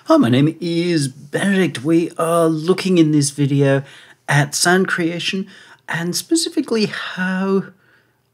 Hi, my name is Benedict. We are looking in this video at sound creation and specifically how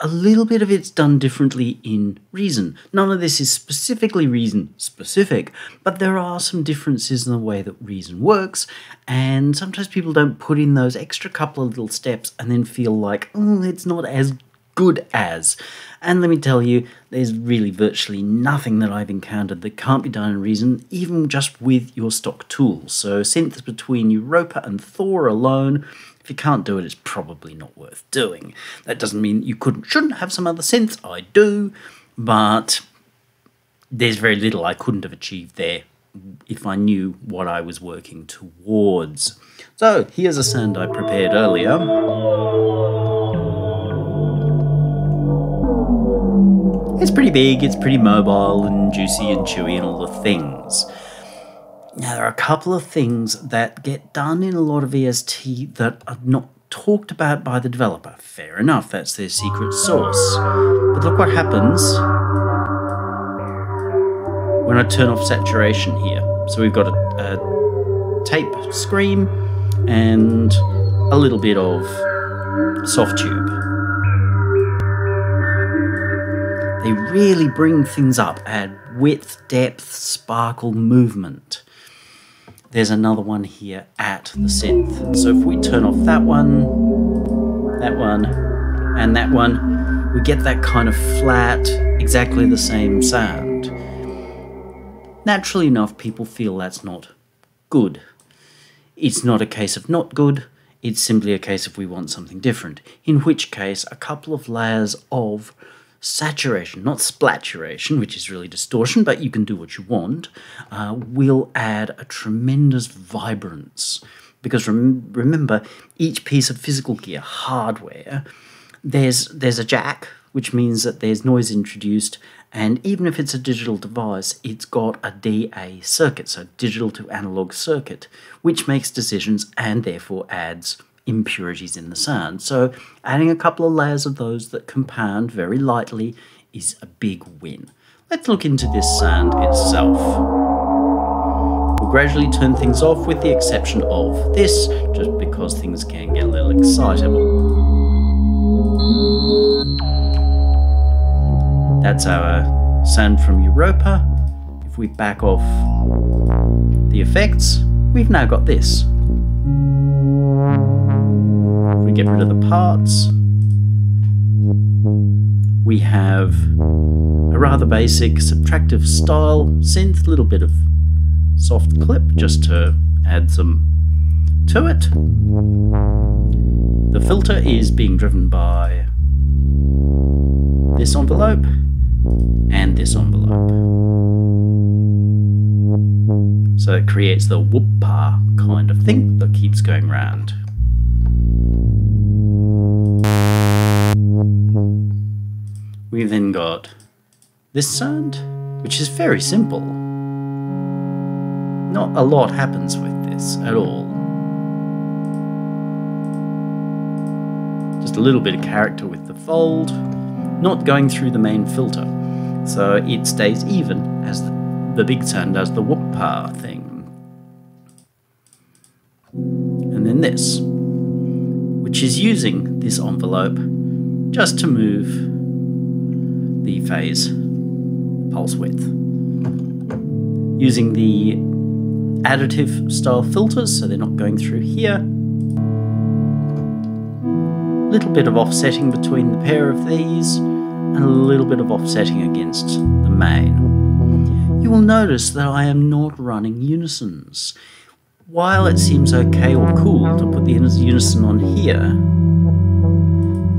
a little bit of it's done differently in Reason. None of this is specifically Reason specific, but there are some differences in the way that Reason works, and sometimes people don't put in those extra couple of little steps and then feel like, oh, it's not as good as. And let me tell you, there's really virtually nothing that I've encountered that can't be done in Reason, even just with your stock tools. So synths between Europa and Thor alone, if you can't do it, it's probably not worth doing. That doesn't mean you shouldn't have some other synths. I do, but there's very little I couldn't have achieved there if I knew what I was working towards. So here's a sound I prepared earlier. It's pretty big, it's pretty mobile and juicy and chewy and all the things. Now, there are a couple of things that get done in a lot of EST that are not talked about by the developer. Fair enough, that's their secret sauce. But look what happens when I turn off saturation here. So we've got a tape scream and a little bit of soft tube. They really bring things up, add width, depth, sparkle, movement. There's another one here at the synth. So if we turn off that one, and that one, we get that kind of flat, exactly the same sound. Naturally enough, people feel that's not good. It's not a case of not good, it's simply a case of we want something different. In which case, a couple of layers of saturation, not splaturation, which is really distortion, but you can do what you want, will add a tremendous vibrance. Because remember, each piece of physical gear, hardware, there's a jack, which means that there's noise introduced, and even if it's a digital device, it's got a DA circuit, so digital to analog circuit, which makes decisions and therefore adds impurities in the sound. So adding a couple of layers of those that compound very lightly is a big win. Let's look into this sound itself. We'll gradually turn things off with the exception of this, just because things can get a little excitable. That's our sound from Europa. If we back off the effects, we've now got this. We get rid of the parts. We have a rather basic subtractive style synth, little bit of soft clip just to add some to it. The filter is being driven by this envelope and this envelope. So it creates the whoop-pa kind of thing that keeps going round. We've then got this sound, which is very simple. Not a lot happens with this at all. Just a little bit of character with the fold, not going through the main filter. So it stays even as the big sound does the whoop-pa thing. And then this, which is using this envelope just to move the phase pulse width. Using the additive style filters, so they're not going through here. Little bit of offsetting between the pair of these, and a little bit of offsetting against the main. You will notice that I am not running unisons. While it seems okay or cool to put the unison on here,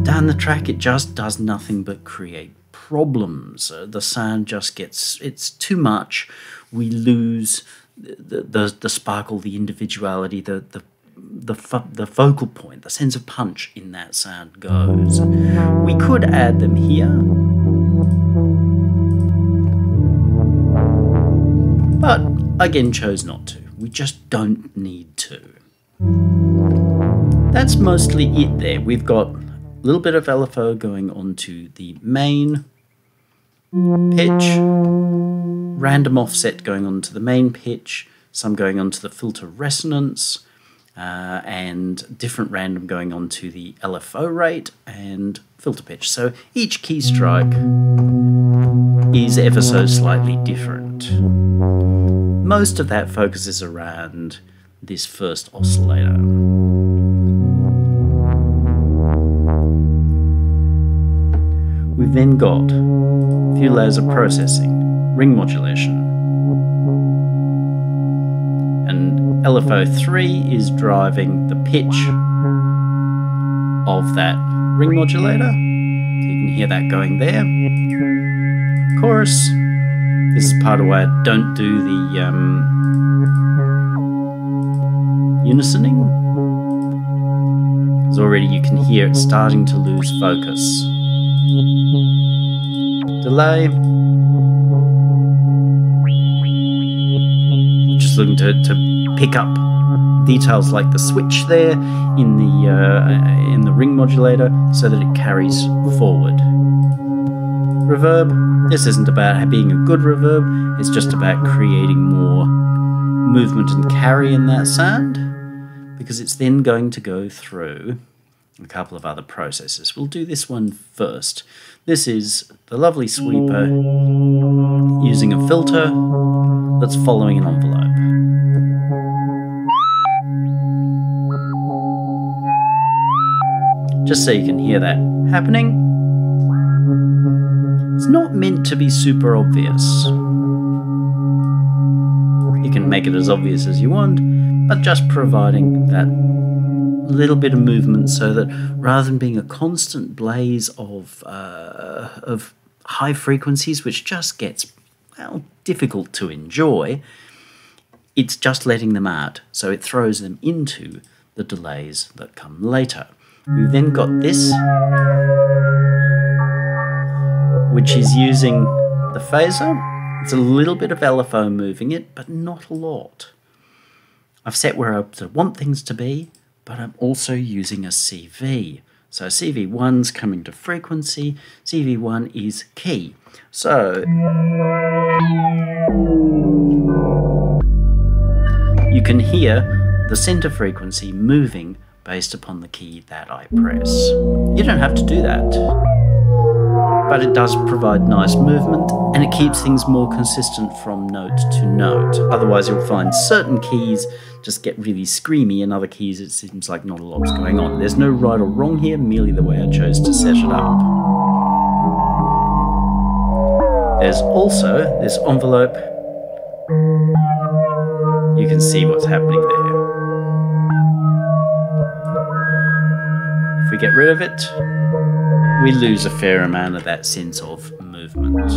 down the track it just does nothing but create problems. The sound just gets, it's too much. We lose the sparkle, the individuality, the focal point, the sense of punch in that sound goes. We could add them here, but again chose not to. We just don't need to. That's mostly it there. We've got a little bit of LFO going onto the main pitch, random offset going onto the main pitch, some going on to the filter resonance, and different random going on to the LFO rate and filter pitch. So each key strike is ever so slightly different. Most of that focuses around this first oscillator. We've then got a few layers of processing, ring modulation, and LFO3 is driving the pitch of that ring modulator. You can hear that going there. Chorus. This is part of why I don't do the unisoning, because already you can hear it starting to lose focus. Delay. Just looking to pick up details like the switch there in the ring modulator so that it carries forward. Reverb. This isn't about being a good reverb, it's just about creating more movement and carry in that sound, because it's then going to go through a couple of other processes. We'll do this one first. This is the lovely sweeper using a filter that's following an envelope. Just so you can hear that happening. It's not meant to be super obvious. You can make it as obvious as you want, but just providing that little bit of movement so that rather than being a constant blaze of high frequencies, which just gets, well, difficult to enjoy, it's just letting them out. So it throws them into the delays that come later. We've then got this, which is using the phaser. It's a little bit of LFO moving it, but not a lot. I've set where I want things to be, but I'm also using a CV. So CV1's coming to frequency, CV1 is key. So you can hear the center frequency moving based upon the key that I press. You don't have to do that, but it does provide nice movement and it keeps things more consistent from note to note. Otherwise you'll find certain keys just get really screamy and other keys it seems like not a lot's going on. There's no right or wrong here, merely the way I chose to set it up. There's also this envelope. You can see what's happening there. If we get rid of it, we lose a fair amount of that sense of movement.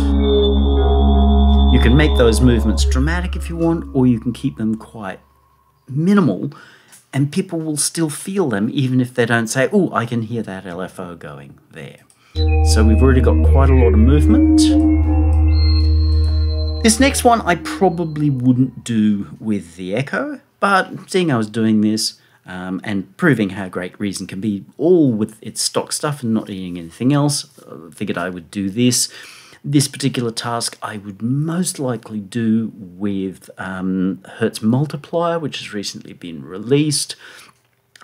You can make those movements dramatic if you want, or you can keep them quite minimal, and people will still feel them even if they don't say, oh, I can hear that LFO going there. So we've already got quite a lot of movement. This next one I probably wouldn't do with the echo, but seeing I was doing this, and proving how great Reason can be, all with its stock stuff and not needing anything else, figured I would do this. This particular task I would most likely do with Hertz Multiplier, which has recently been released,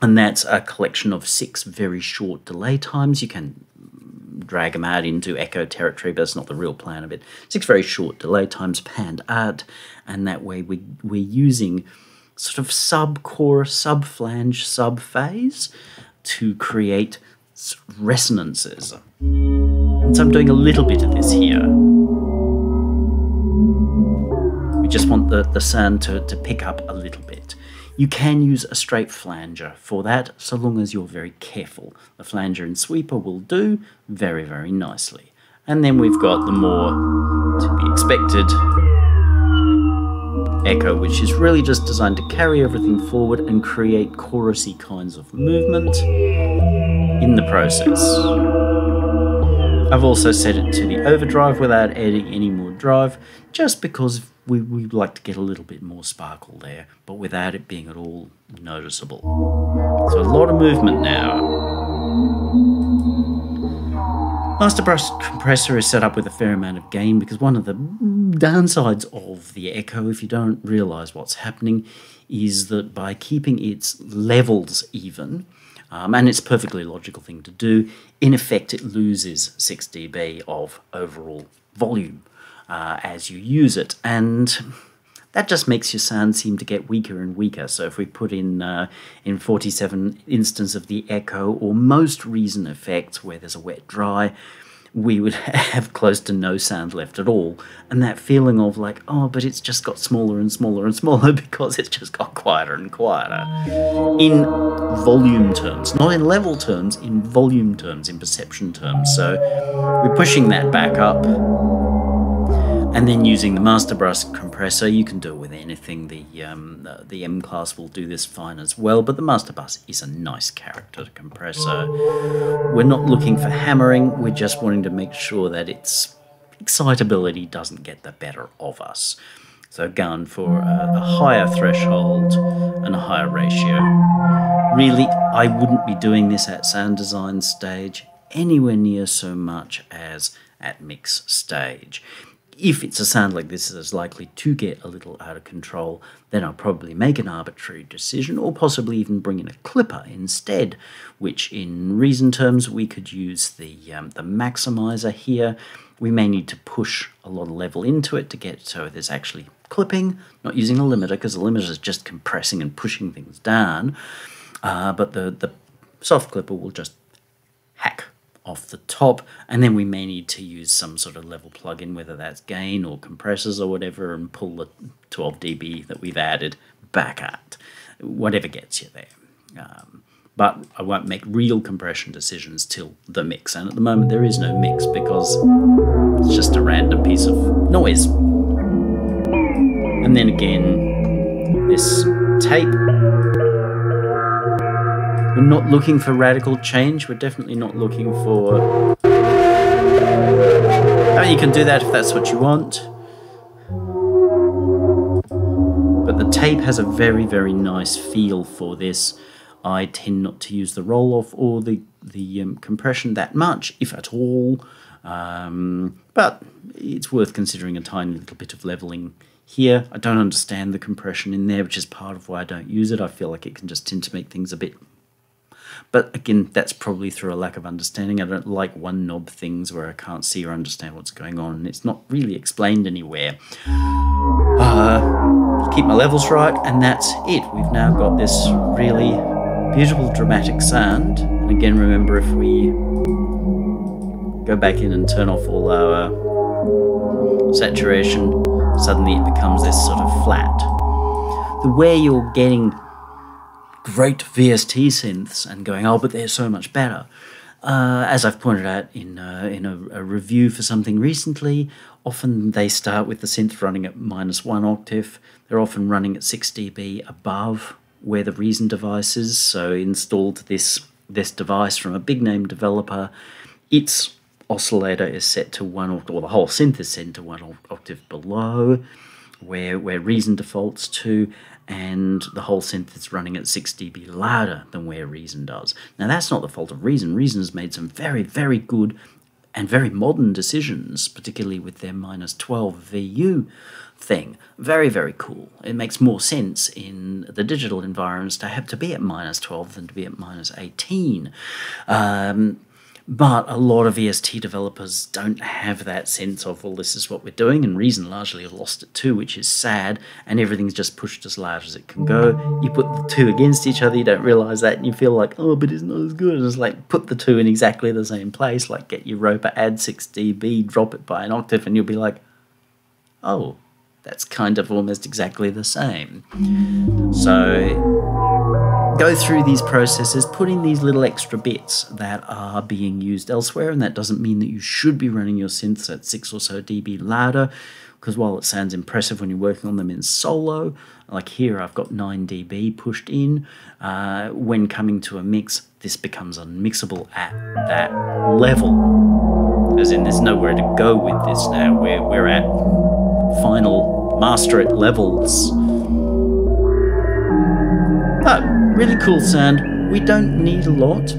and that's a collection of 6 very short delay times. You can drag them out into echo territory, but it's not the real plan of it. 6 very short delay times panned out, and that way we're using sort of sub-chorus, sub-flange, sub-phase to create resonances. And so I'm doing a little bit of this here. We just want the sound to pick up a little bit. You can use a straight flanger for that, so long as you're very careful. The flanger and sweeper will do very, very nicely. And then we've got the more to be expected echo, which is really just designed to carry everything forward and create chorusy kinds of movement in the process. I've also set it to the overdrive without adding any more drive, just because we like to get a little bit more sparkle there, but without it being at all noticeable. So a lot of movement now. Master Brush Compressor is set up with a fair amount of gain because one of the downsides of the echo, if you don't realise what's happening, is that by keeping its levels even, and it's a perfectly logical thing to do, in effect it loses 6 dB of overall volume as you use it, and that just makes your sound seem to get weaker and weaker. So if we put in 47 instance of the echo or most Reason effects where there's a wet dry, we would have close to no sound left at all. And that feeling of like, oh, but it's just got smaller and smaller and smaller because it's just got quieter and quieter. In volume terms, not in level terms, in volume terms, in perception terms. So we're pushing that back up. And then using the Master Brush Compressor, you can do it with anything. The M class will do this fine as well, but the Master Brush is a nice character compressor. We're not looking for hammering, we're just wanting to make sure that its excitability doesn't get the better of us. So going for a higher threshold and a higher ratio. Really, I wouldn't be doing this at sound design stage anywhere near so much as at mix stage. If it's a sound like this that is likely to get a little out of control, then I'll probably make an arbitrary decision or possibly even bring in a clipper instead, which in Reason terms we could use the maximizer here. We may need to push a lot of level into it to get so there's actually clipping, not using a limiter because the limiter is just compressing and pushing things down, but the soft clipper will just hack off the top, and then we may need to use some sort of level plugin, whether that's gain or compressors or whatever, and pull the 12 dB that we've added back at, whatever gets you there. But I won't make real compression decisions till the mix, and at the moment there is no mix because it's just a random piece of noise. And then again, this tape, we're not looking for radical change. We're definitely not looking for... I mean, you can do that if that's what you want. But the tape has a very, very nice feel for this. I tend not to use the roll-off or the compression that much, if at all. But it's worth considering a tiny little bit of leveling here. I don't understand the compression in there, which is part of why I don't use it. I feel like it can just tend to make things a bit... But again, that's probably through a lack of understanding. I don't like one knob things where I can't see or understand what's going on, and it's not really explained anywhere. Keep my levels right, and that's it. We've now got this really beautiful dramatic sound. And again, remember, if we go back in and turn off all our saturation, suddenly it becomes this sort of flat. The way you're getting great VST synths and going, oh, but they're so much better. As I've pointed out in a review for something recently, often they start with the synth running at -1 octave. They're often running at 6 dB above where the Reason device is. So installed this device from a big name developer. Its oscillator is set to 1 octave, or the whole synth is set to 1 octave below where Reason defaults to, and the whole synth is running at 6 dB louder than where Reason does. Now, that's not the fault of Reason. Reason has made some very, very good and very modern decisions, particularly with their -12 VU thing. Very, very cool. It makes more sense in the digital environments to have to be at -12 than to be at -18. But a lot of VST developers don't have that sense of, well, this is what we're doing, and Reason largely have lost it too, which is sad, and everything's just pushed as loud as it can go. You put the two against each other, you don't realise that, and you feel like, oh, but it's not as good. And it's like, put the two in exactly the same place, like get your Roper, add 6 dB, drop it by an octave, and you'll be like, oh, that's kind of almost exactly the same. So go through these processes, put in these little extra bits that are being used elsewhere, and that doesn't mean that you should be running your synths at 6 or so dB louder, because while it sounds impressive when you're working on them in solo, like here I've got 9 dB pushed in, when coming to a mix, this becomes unmixable at that level. As in, there's nowhere to go with this now. We're at final master it levels. But really cool sound. We don't need a lot.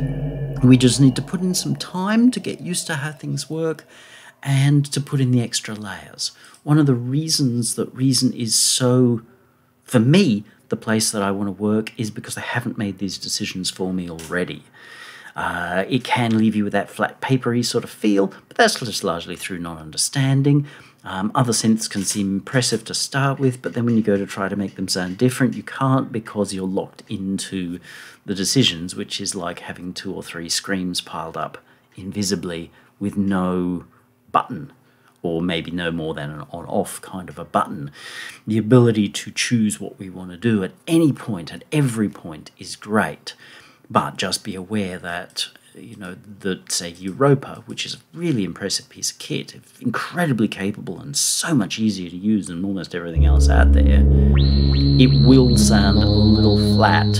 We just need to put in some time to get used to how things work and to put in the extra layers. One of the reasons that Reason is so, for me, the place that I want to work is because they haven't made these decisions for me already. It can leave you with that flat papery sort of feel, but that's just largely through not understanding. Other synths can seem impressive to start with, but then when you go to try to make them sound different, you can't because you're locked into the decisions, which is like having 2 or 3 screams piled up invisibly with no button, or maybe no more than an on-off kind of a button. The ability to choose what we want to do at any point, at every point, is great. But just be aware that, say, Europa, which is a really impressive piece of kit, incredibly capable and so much easier to use than almost everything else out there, it will sound a little flat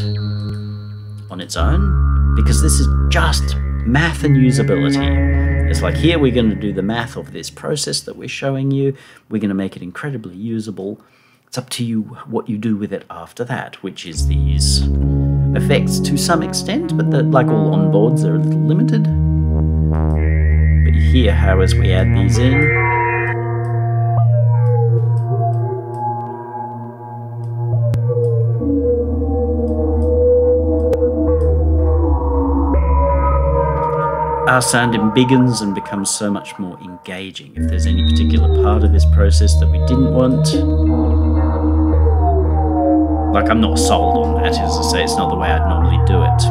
on its own, because this is just math and usability. It's like, here we're going to do the math of this process that we're showing you. We're going to make it incredibly usable. It's up to you what you do with it after that, which is these effects to some extent, but like all onboards, they're a little limited. But you hear how as we add these in, our sound embiggens and becomes so much more engaging. If there's any particular part of this process that we didn't want, like, I'm not sold on that, as I say, it's not the way I'd normally do it.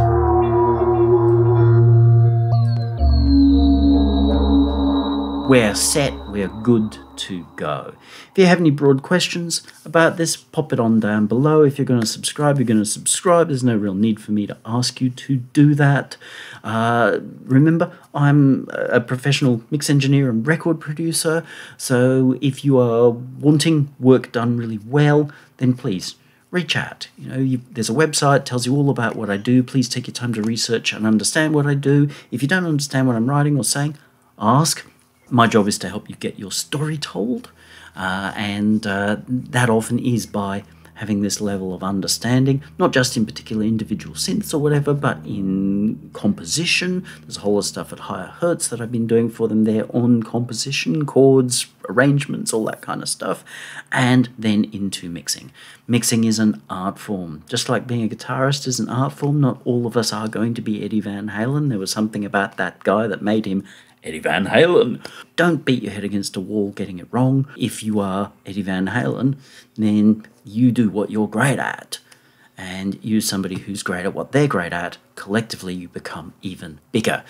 We're set, we're good to go. If you have any broad questions about this, pop it on down below. If you're going to subscribe, you're going to subscribe. There's no real need for me to ask you to do that. Remember, I'm a professional mix engineer and record producer, so if you are wanting work done really well, then please reach out. There's a website, tells you all about what I do. Please take your time to research and understand what I do. If you don't understand what I'm writing or saying, ask. My job is to help you get your story told, and that often is by having this level of understanding, not just in particular individual synths or whatever, but in composition. There's a whole lot of stuff at higher hertz that I've been doing for them there on composition, chords, arrangements, all that kind of stuff, and then into mixing. Mixing is an art form. Just like being a guitarist is an art form, not all of us are going to be Eddie Van Halen. There was something about that guy that made him Eddie Van Halen. Don't beat your head against a wall getting it wrong. If you are Eddie Van Halen, then you do what you're great at, and use somebody who's great at what they're great at. Collectively, you become even bigger.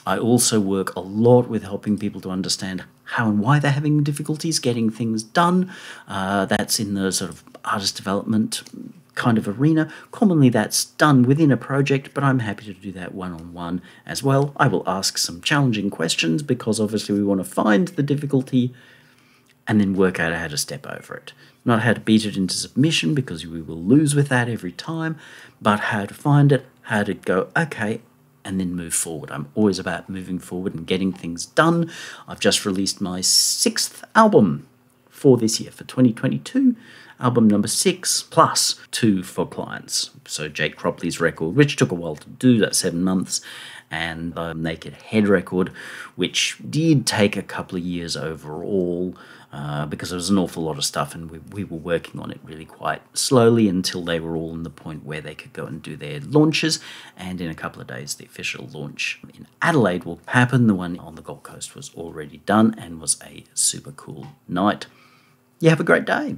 I also work a lot with helping people to understand how and why they're having difficulties getting things done. That's in the sort of artist development kind of arena. Commonly that's done within a project, but I'm happy to do that one-on-one as well. I will ask some challenging questions because obviously we want to find the difficulty and then work out how to step over it. Not how to beat it into submission, because we will lose with that every time, but how to find it, how to go, okay, and then move forward. I'm always about moving forward and getting things done. I've just released my 6th album for this year, for 2022. Album number 6, plus 2 for clients. So Jake Cropley's record, which took a while to do, that's 7 months, and the Naked Head record, which did take a couple of years overall, because there was an awful lot of stuff, and we were working on it really quite slowly until they were all in the point where they could go and do their launches, and in a couple of days the official launch in Adelaide will happen. The one on the Gold Coast was already done and was a super cool night. You have a great day.